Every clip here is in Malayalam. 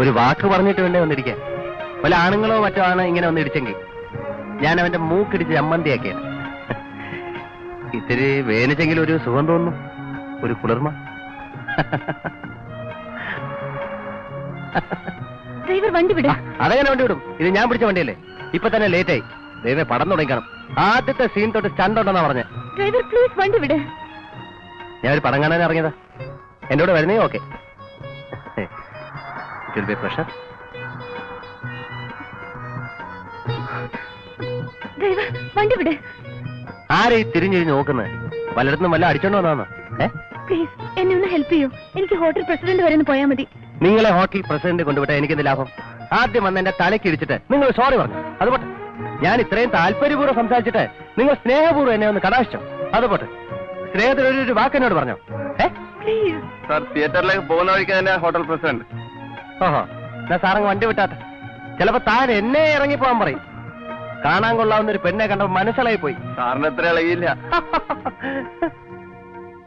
ഒരു വാക്ക് പറഞ്ഞിട്ട് വേണ്ടേ വന്നിരിക്കാൻ. പല ആണുങ്ങളോ മറ്റോ ആണ് ഇങ്ങനെ വന്നിടിച്ചെങ്കിൽ ഞാൻ അവന്റെ മൂക്കിടിച്ച് ചമ്മന്തിയാക്കിയാണ്. ഇത്തിരി വേനിച്ചെങ്കിൽ ഒരു സുഖം തോന്നുന്നു, ഒരു കുളിർമ. വണ്ടി വിടും. അതെങ്ങനെ വണ്ടി വിടും? ഇത് ഞാൻ പിടിച്ച വണ്ടിയല്ലേ? ഇപ്പൊ തന്നെ ലേറ്റ് ആയി. ദൈവമേ, പടം തുടങ്ങിക്കണം. ആദ്യത്തെ സീൻ തൊട്ട് സ്റ്റണ്ട് ഉണ്ടെന്നാ പറഞ്ഞേ. ഡ്രൈവർ പ്ലീസ് വണ്ടി വിട്. ഞാൻ ഒരു പടം കാണാൻ ഇറങ്ങിയതാ. എന്റെ കൂടെ വരുന്നേ? ഓക്കെ. പ്രഷർ. ഡ്രൈവർ വണ്ടി വിട്. ആരെ തിരിഞ്ഞിരിഞ്ഞ് നോക്കുന്നത്? പലയിടത്തും വല്ല അടിച്ചോണ്ട് വന്നാന്ന്? പ്ലീസ് എന്നെ ഒന്ന് ഹെൽപ്പ് ചെയ്യൂ. എനിക്ക് ഹോട്ടൽ പ്രസിഡന്റ് വരെ ഒന്ന് പോയാൽ മതി. നിങ്ങളെ ഹോട്ടൽ പ്രസിഡന്റ് കൊണ്ടുവിട്ടാ എനിക്കെന്ത് ലാഭം? ആദ്യം വന്ന് എന്റെ തലയ്ക്ക് ഇടിച്ചിട്ട് നിങ്ങൾ സോറി പറഞ്ഞു. അതുപോട്ടെ, ഞാൻ ഇത്രയും താല്പര്യപൂർവ്വം സംസാരിച്ചിട്ട് നിങ്ങൾ സ്നേഹപൂർവ്വം എന്നെ ഒന്ന് കടാശിച്ചോ. അതുപോട്ടെ, സ്നേഹത്തിൽ ഒരു വാക്കെന്നോട് പറഞ്ഞോ? സാർ, തിയേറ്ററിലേക്ക് പോകുന്ന വഴിക്ക് തന്നെ ഹോട്ടൽ പ്രസിഡന്റ്. ഓഹോ, എന്നാ സാറങ്ങ് വണ്ടി വിട്ടാട്ടെ. ചിലപ്പോ താൻ എന്നെ ഇറങ്ങിപ്പോവാൻ പറയും. കാണാൻ കൊള്ളാവുന്ന ഒരു പെണ്ണെ കണ്ടപ്പോ മനസ്സിലായി പോയി. സാറിന് എത്ര ഇളകിയില്ല.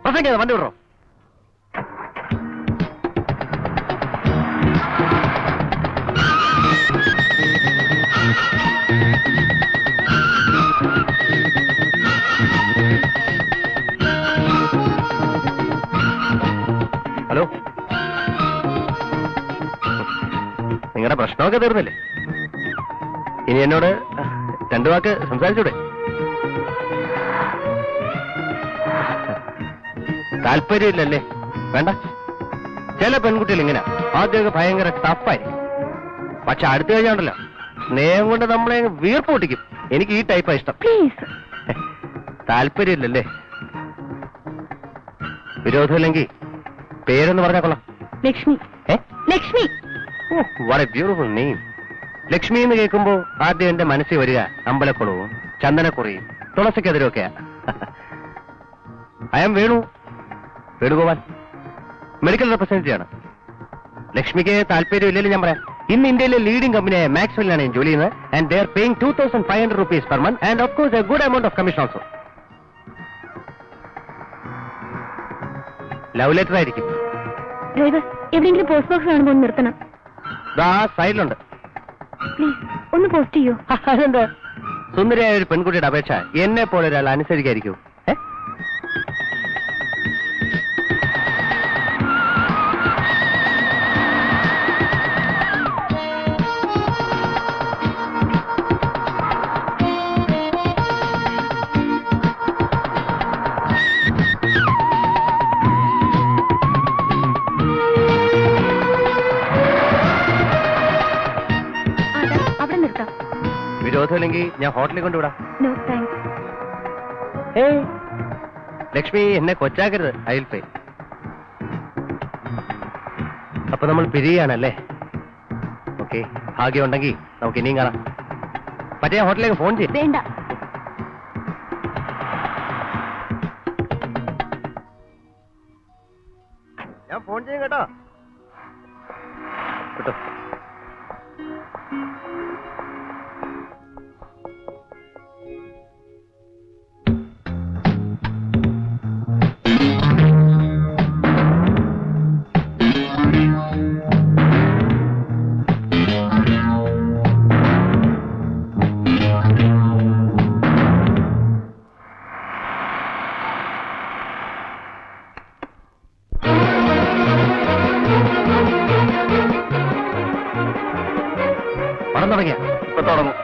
വണ്ടി വിടറോ? ഹലോ, നിങ്ങളുടെ പ്രശ്നമൊക്കെ തീർന്നില്ലേ? ഇനി എന്നോട് രണ്ടു വാക്ക് സംസാരിച്ചൂടെ? താല്പര്യമില്ലല്ലേ? വേണ്ട. ചില പെൺകുട്ടികൾ ഇങ്ങനെ ആദ്യമൊക്കെ ഭയങ്കര ടഫായിരിക്കും. പക്ഷെ അടുത്ത് കഴിഞ്ഞാണ്ടല്ലോ സ്നേഹം കൊണ്ട് നമ്മളെ വീർപ്പ് പൊട്ടിക്കും. എനിക്ക് ഈ ടൈപ്പാ ഇഷ്ടം. താല്പര്യമില്ലല്ലേ? വിരോധമില്ലെങ്കിൽ പേരൊന്ന് പറഞ്ഞാ കൊള്ളാം. Lakshmi. Lakshmi. What a beautiful name. Lakshmi എന്ന് കേൾക്കുമ്പോ ആദ്യം എന്റെ മനസ്സിൽ വരിക അമ്പലക്കുളവും ചന്ദനക്കുറിയും തുളസിക്കെതിരൊക്കെയാ. I am Venugopal, medical representative ആണ്. ലക്ഷ്മിക്ക് താല്പര്യം ഇല്ലെങ്കിലും ഞാൻ പറയാം. ഇന്ന് ഇന്ത്യയിലെ ലീഡിംഗ് കമ്പനിയായ മാക്സ്വെല്ലിലാണ് ഞാൻ ജോലി ചെയ്യുന്നത്. And they are paying 2500 rupees per month and of course a good amount of commission also. Love letter ആയിരിക്കും. ഡ്രൈവർ, എവിടെയെങ്കിലും പോസ്റ്റ് ബോക്സ് കാണുമ്പോൾ നിർത്തണം. സൈഡിലുണ്ട്. പ്ലീസ് ഒന്ന് പോസ്റ്റ് ചെയ്യൂ. അതെന്താ? സുന്ദരിയായ ഒരു പെൺകുട്ടിയുടെ അപേക്ഷ എന്നെ പോലെ ഒരാൾ അനുസരിക്കായിരിക്കും? വിരോധമില്ലെങ്കിൽ ഞാൻ ഹോട്ടലിൽ കൊണ്ടുവിടാം. ലക്ഷ്മി, എന്നെ കൊച്ചാക്കരുത്. I will pay. അപ്പൊ നമ്മൾ പിരിയാണല്ലേ? ഓക്കെ, ഭാഗ്യം ഉണ്ടെങ്കിൽ നമുക്ക് ഇനിയും കാണാം. മറ്റേ ഹോട്ടലിലേക്ക് ഫോൺ ചെയ്യും. വേണ്ട. ഞാൻ ഫോൺ ചെയ്യും കേട്ടോ. കേട്ടോ. പണം തുടങ്ങിയ ഇപ്പൊ തുടങ്ങും.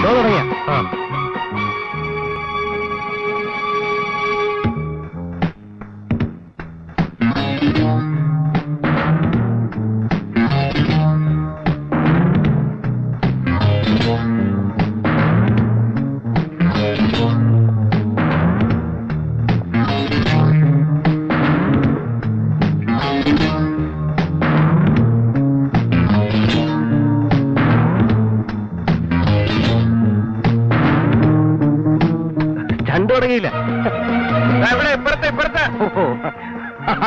തുടങ്ങിയ തുടങ്ങിയില്ല. ഇപ്പുറത്തെ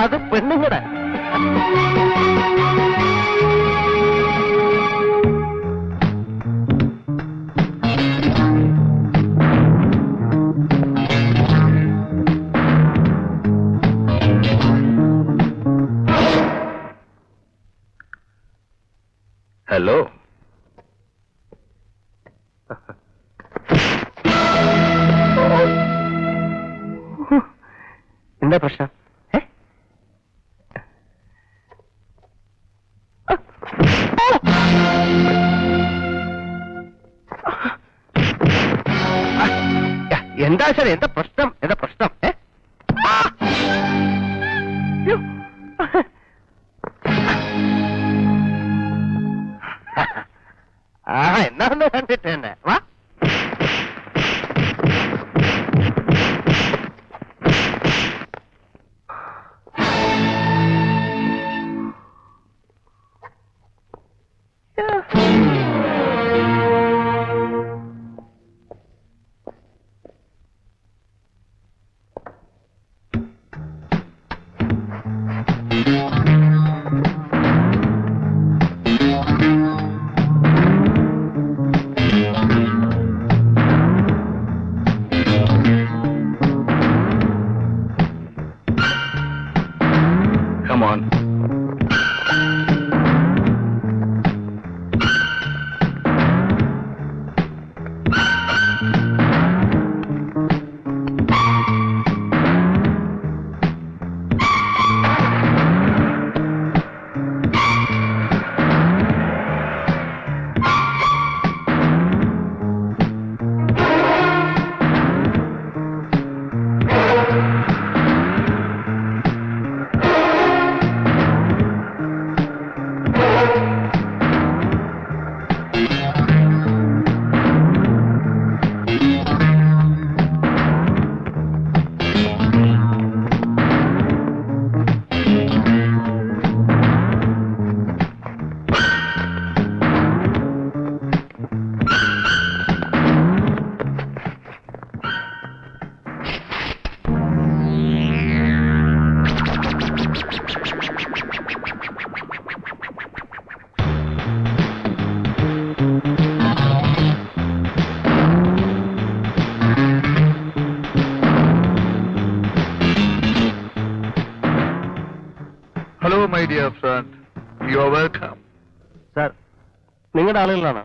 അത് പെണ്ണുങ്ങടെ. ഹലോ. എന്താ പ്രശ്നം? എന്താ സാർ, എന്താ പ്രശ്നം? എന്താ പ്രശ്നം? എന്നാന്ന് കണ്ടിട്ട് തന്നെ വാ. Come on. Hello, my dear friend. You are welcome. Sir, നിങ്ങളുടെ ആളുകളാണ്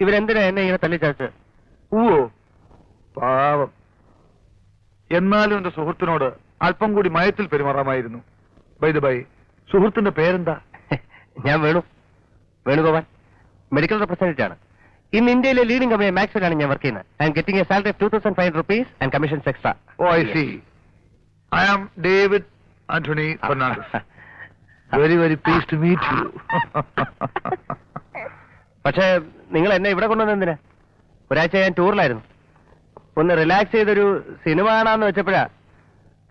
ഇവരെന്തിനാ എന്നെ ഇങ്ങനെ തല്ലിച്ചാച്ച്? ഓ പാവം. എന്നാലും എന്റെ സുഹൃത്തിനോട് അല്പം കൂടി മയത്തിൽ പെരുമാറാമായിരുന്നു. ബൈ ദ ബൈ, സുഹൃത്തിന്റെ പേരെന്താ? ഞാൻ വേണുഗോപാൽ, മെഡിക്കൽ റെപ്രസെന്റേറ്റീവ് ആണ്. ഇന്ന് ഇന്ത്യയിലെ ലീഡിംഗ് കമ്പനി മാക്സിലാണ് ഞാൻ വർക്ക് ചെയ്യുന്നത്. I'm getting a salary of 2500 rupees and commissions extra. Oh I see. I am David Antony Fernandes. Very very please to meet you. പക്ഷേ നിങ്ങൾ എന്നെ ഇവിടെ കൊണ്ടുവന്ന എന്തിനാ? ഒരാഴ്ച ഞാൻ ടൂറിലായിരുന്നു. ഒന്ന് റിലാക്സ് ചെയ്തൊരു സിനിമ കാണാന്ന് വെച്ചപ്പോഴാ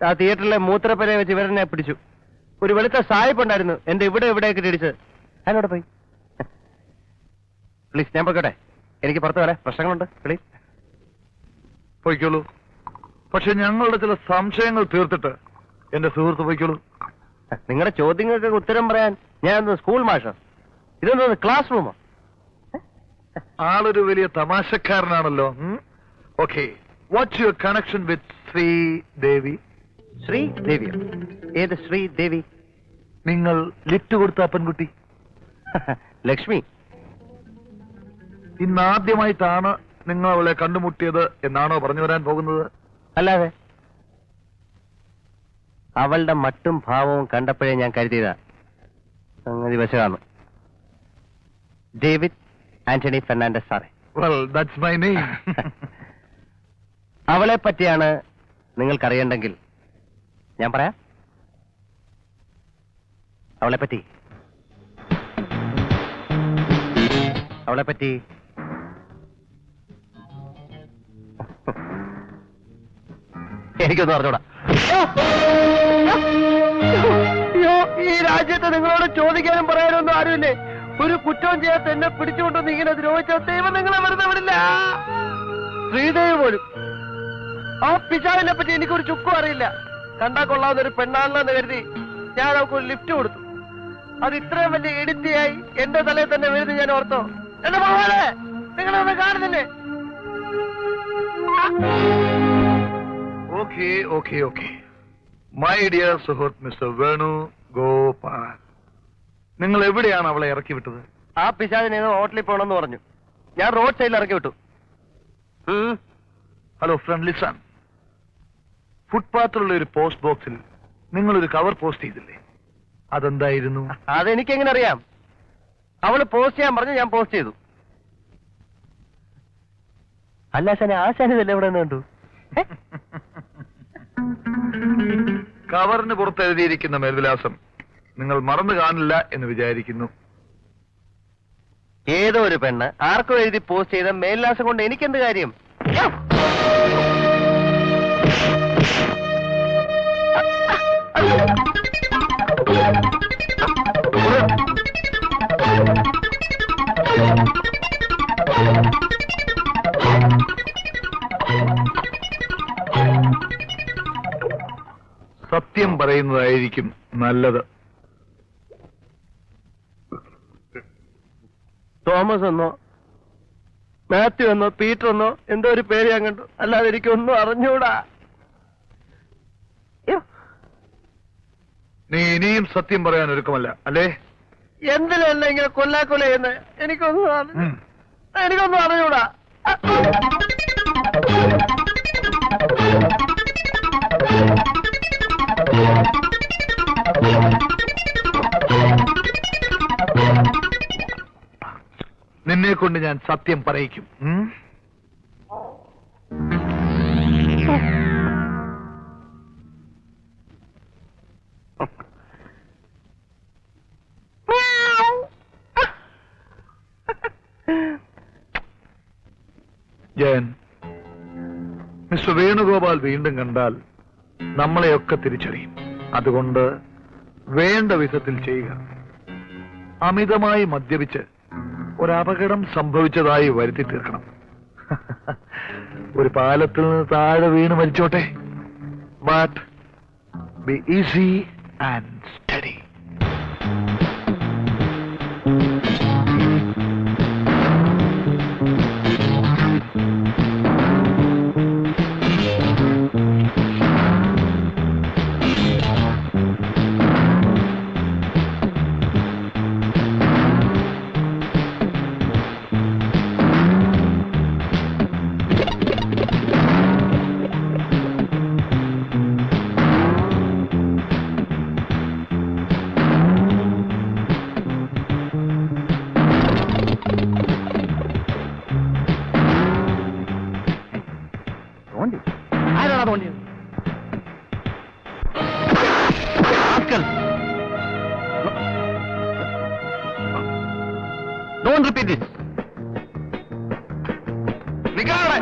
ആ തിയേറ്ററിലെ മൂത്രപ്പരെ വെച്ച് ഇവരെന്നെ പിടിച്ചു. ഒരു വെളുത്ത സായിപ്പ് ഉണ്ടായിരുന്നു എന്റെ ഇവിടെയൊക്കെ ഇടിച്ച്. ഞാനോടെ പോയി. പ്ലീസ്, ഞാൻ പോയിക്കോട്ടെ. എനിക്ക് പുറത്ത് വരാം, പ്രശ്നങ്ങളുണ്ട്. പ്ലീസ് പോയിക്കോളൂ. പക്ഷെ ഞങ്ങളുടെ ചില സംശയങ്ങൾ തീർത്തിട്ട് എന്റെ സുഹൃത്ത് പോയിക്കോളൂ. നിങ്ങളുടെ ചോദ്യങ്ങൾക്ക് ഉത്തരം പറയാൻ ഞാൻ സ്കൂൾ മാഷോ? ഇതൊന്നും ക്ലാസ് റൂമോ? ആളൊരു വലിയ തമാശക്കാരനാണല്ലോ. Okay, what's your connection with Sridevi? ശ്രീദേവിയോ? ഏത് ശ്രീദേവി? നിങ്ങൾ ലിഫ്റ്റ് കൊടുത്ത പെൺകുട്ടി ലക്ഷ്മി. ഇന്നാദ്യമായിട്ടാണ് നിങ്ങൾ അവളെ കണ്ടുമുട്ടിയത് എന്നാണോ പറഞ്ഞു വരാൻ പോകുന്നത്? അല്ലാതെ അവളുടെ മട്ടും ഭാവവും കണ്ടപ്പോഴേ ഞാൻ കരുതിയതാ സംഗതി വശമാണ്. ഡേവിഡ് ആന്റണി ഫെർണാണ്ടസ് സാറേ. Well, that's my name. അവളെ പറ്റിയാണ് നിങ്ങൾക്കറിയണ്ടെങ്കിൽ ഞാൻ പറയാം. അവളെപ്പറ്റി എനിക്കൊന്നും അറിഞ്ഞൂടാ. ഈ രാജ്യത്ത് നിങ്ങളോട് ചോദിക്കാനും പറയാനൊന്നും ആരുമില്ലേ? ഒരു കുറ്റവും ചെയ്യാത്ത എന്നെ പിടിച്ചുകൊണ്ടൊന്ന് ഇങ്ങനെ ദ്രോഹിച്ച ദൈവം നിങ്ങളെ വെറുതെ വിടില്ല. ശ്രീദേവി പോലും. ആ പിശാവിനെ പറ്റി എനിക്കൊരു ചുക്കും അറിയില്ല. കണ്ടാ കൊള്ളാവുന്നൊരു പെണ്ണാണെന്ന് കരുതി ഞാൻ അവൾക്ക് ഒരു ലിഫ്റ്റ് കൊടുത്തു. അത് ഇത്രയും വലിയ ഇടിത്തിയായി എന്റെ തലയിൽ തന്നെ വീഴുന്നു. ഞാൻ ഓർത്തോ എന്റെ മകളെ നിങ്ങളൊന്നും കാണുന്നില്ലേ? Okay okay okay, my dear സുഹൃത്ത് മിസ്റ്റർ വേണു ഗോപാൽ, നിങ്ങൾ എവിടെയാണ് അവളെ ഇറക്കി വിട്ടത്? ആ പിശാചിനെ ഹോട്ടലിൽ പോകണമെന്ന് പറഞ്ഞു. ഞാൻ റോഡ് സൈഡിൽ ഇറക്കി വിട്ടു. Hello friend listen. ഫുട്പാത്തിലുള്ള ഒരു പോസ്റ്റ് ബോക്സിൽ നിങ്ങളൊരു കവർ പോസ്റ്റ് ചെയ്തില്ലേ? അതെന്തായിരുന്നു? അതെനിക്കെങ്ങനെ അറിയാം? അവള് പോസ്റ്റ് ചെയ്യാൻ പറഞ്ഞു, ഞാൻ പോസ്റ്റ് ചെയ്തു. അല്ല ആശാനെ, ആശാന ഇതല്ലേ ഇവിടെ നിന്ന് കണ്ടു? കവറിന് പുറത്ത് എഴുതിയിരിക്കുന്ന മേൽവിലാസം നിങ്ങൾ മറന്നു കാണില്ല എന്ന് വിചാരിക്കുന്നു. ഏതോ ഒരു പെണ്ണ് ആർക്കോ എഴുതി പോസ്റ്റ് ചെയ്ത മേൽവിലാസം കൊണ്ട് എനിക്കെന്ത് കാര്യം? സത്യം പറയുന്നതായിരിക്കും നല്ലത്. തോമസ് എന്നോ മാത്യു എന്നോ പീറ്റർ എന്നോ എന്തോ ഒരു പേര് ഞാൻ കണ്ടു. അല്ലാതെ എനിക്കൊന്നും അറിഞ്ഞൂടാ. നീ ഇനിയും സത്യം പറയാൻ ഒരുക്കമല്ല അല്ലേ? എന്തിനല്ല ഇങ്ങനെ കൊല്ലാക്കൊല ചെയ്യുന്നത്? എനിക്കൊന്നും അറിഞ്ഞൂടാ. നിന്നെ കൊണ്ട് ഞാൻ സത്യം പറയിക്കും. ജയൻ, മിസ്റ്റർ വേണുഗോപാൽ വീണ്ടും കണ്ടാൽ നമ്മളെയൊക്കെ തിരിച്ചറിയും. അതുകൊണ്ട് വേണ്ട വിധത്തിൽ ചെയ്യുക. അമിതമായി മദ്യപിച്ച് ഒരപകടം സംഭവിച്ചതായി വരുത്തി തീർക്കണം. ഒരു പാലത്തിൽ നിന്ന് താഴെ വീണ് മരിച്ചോട്ടെ. But be easy and study. ആരാണോ തോന്നിയത്? Don't repeat this. നിൽക്കാതെ